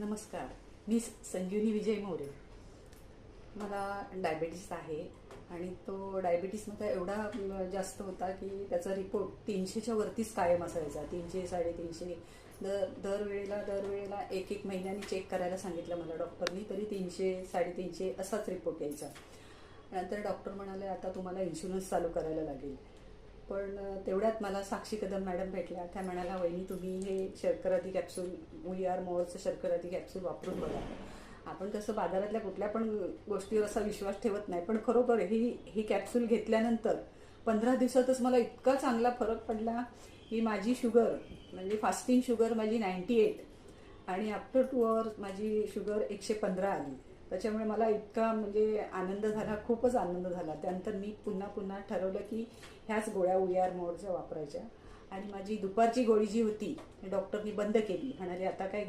नमस्कार. मी संजीवनी विजय मोरे. मला डायबेटीस आहे आणि तो डायबेटीसमध्ये एवढा जास्त होता की त्याचा रिपोर्ट 300च्या वरतीच कायम असायचा. 300 350. दरवेळेला एक एक महिन्यानी चेक करायला सांगितलं मला डॉक्टरनी, तरी 300 350 असाच रिपोर्ट यायचा. नंतर डॉक्टर म्हणाले आता तुम्हाला इन्शुरन्स चालू करायला लागेल. पण तेवढ्यात मला साक्षी कदम मॅडम भेटल्या. त्या म्हणाल्या वहिनी तुम्ही हे शर्कराती कॅप्सूल UR मोअरचं शर्कराती कॅप्सूल वापरून बघा. आपण कसं बाजारातल्या कुठल्या पण गोष्टीवर असा विश्वास ठेवत नाही, पण खरोखर ही कॅप्सूल घेतल्यानंतर 15 दिवसातच मला इतका चांगला फरक पडला की माझी शुगर म्हणजे फास्टिंग शुगर माझी 98 आणि आफ्टर 2 आवर्स माझी शुगर 115 आली. त्याच्यामुळे मला इतका म्हणजे आनंद झाला, खूपच आनंद झाला. त्यानंतर मी पुन्हा ठरवलं की ह्याच गोळ्या UR मोअरच्या वापरायच्या आणि माझी दुपारची गोळी जी होती डॉक्टरनी बंद केली. म्हणाले आता काय